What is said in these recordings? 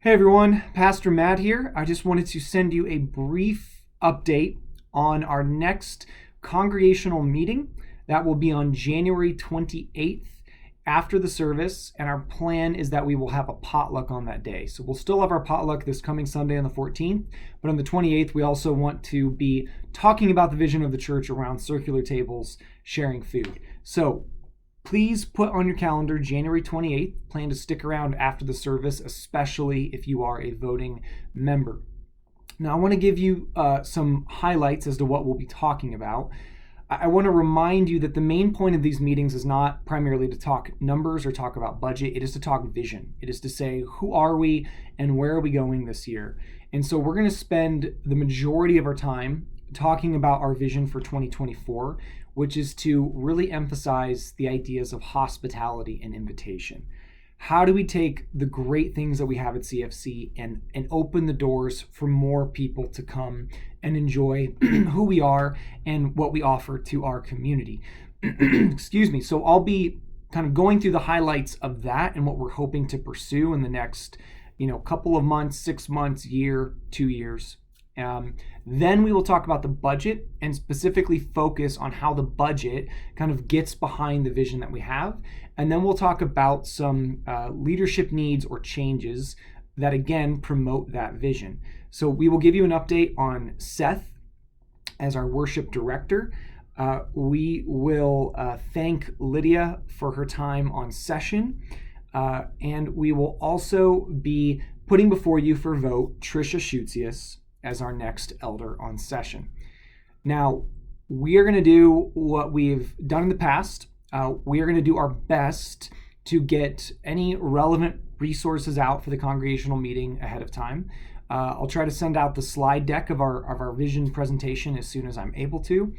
Hey everyone, Pastor Matt here. I just wanted to send you a brief update on our next congregational meeting. That will be on January 28th after the service, and our plan is that we will have a potluck on that day. So we'll still have our potluck this coming Sunday on the 14th, but on the 28th we also want to be talking about the vision of the church around circular tables, sharing food. So please put on your calendar January 28th. Plan to stick around after the service, especially if you are a voting member. Now, I want to give you some highlights as to what we'll be talking about. I want to remind you that the main point of these meetings is not primarily to talk numbers or talk about budget. It is to talk vision. It is to say, who are we and where are we going this year? And so we're going to spend the majority of our time talking about our vision for 2024, which is to really emphasize the ideas of hospitality and invitation. How do we take the great things that we have at CFC and open the doors for more people to come and enjoy who we are and what we offer to our community? Excuse me. So I'll be kind of going through the highlights of that and what we're hoping to pursue in the next, couple of months, 6 months, year, 2 years. Then we will talk about the budget and specifically focus on how the budget kind of gets behind the vision that we have. And then we'll talk about some leadership needs or changes that, again, promote that vision. So we will give you an update on Seth as our worship director. We will thank Lydia for her time on session. And we will also be putting before you for vote Tricia Schutzius as our next elder on session. Now, we are going to do what we've done in the past. We are going to do our best to get any relevant resources out for the congregational meeting ahead of time. I'll try to send out the slide deck of our vision presentation as soon as I'm able to.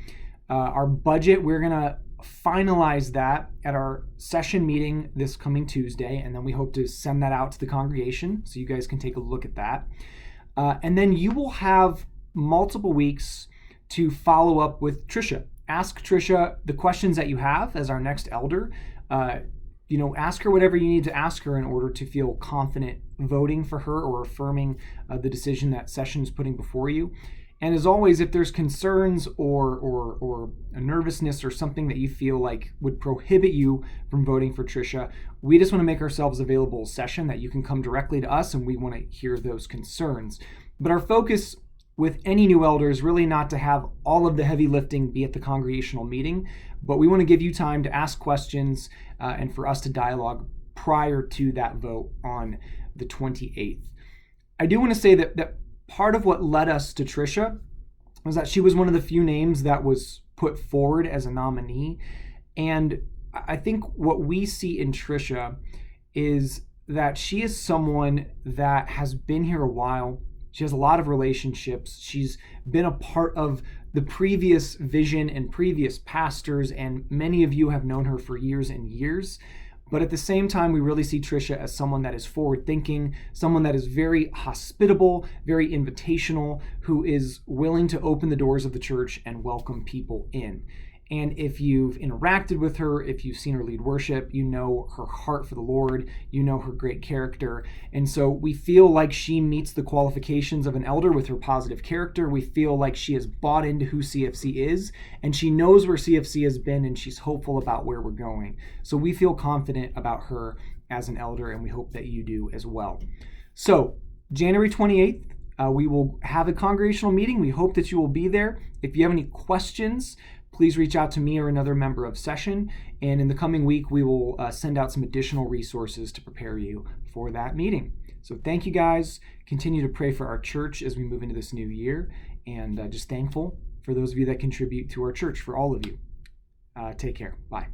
Our budget, we're going to finalize that at our session meeting this coming Tuesday, and then we hope to send that out to the congregation so you guys can take a look at that. And then you will have multiple weeks to follow up with Tricia. Ask Tricia the questions that you have as our next elder. Ask her whatever you need to ask her in order to feel confident voting for her or affirming the decision that session is putting before you. And as always, if there's concerns or a nervousness or something that you feel like would prohibit you from voting for Tricia, we just want to make ourselves available a session that you can come directly to us, and we want to hear those concerns. But our focus with any new elder is really not to have all of the heavy lifting be at the congregational meeting, but we want to give you time to ask questions and for us to dialogue prior to that vote on the 28th. I do want to say that part of what led us to Tricia was that she was one of the few names that was put forward as a nominee. And I think what we see in Tricia is that she is someone that has been here a while. She has a lot of relationships. She's been a part of the previous vision and previous pastors, and many of you have known her for years and years. But at the same time, we really see Tricia as someone that is forward-thinking, someone that is very hospitable, very invitational, who is willing to open the doors of the church and welcome people in. And if you've interacted with her, if you've seen her lead worship, you know her heart for the Lord, you know her great character. And so we feel like she meets the qualifications of an elder with her positive character. We feel like she has bought into who CFC is, and she knows where CFC has been, and she's hopeful about where we're going. So we feel confident about her as an elder, and we hope that you do as well. So January 28th, we will have a congregational meeting. We hope that you will be there. If you have any questions, please reach out to me or another member of session. And in the coming week, we will send out some additional resources to prepare you for that meeting. So thank you guys. Continue to pray for our church as we move into this new year. And just thankful for those of you that contribute to our church, for all of you. Take care. Bye.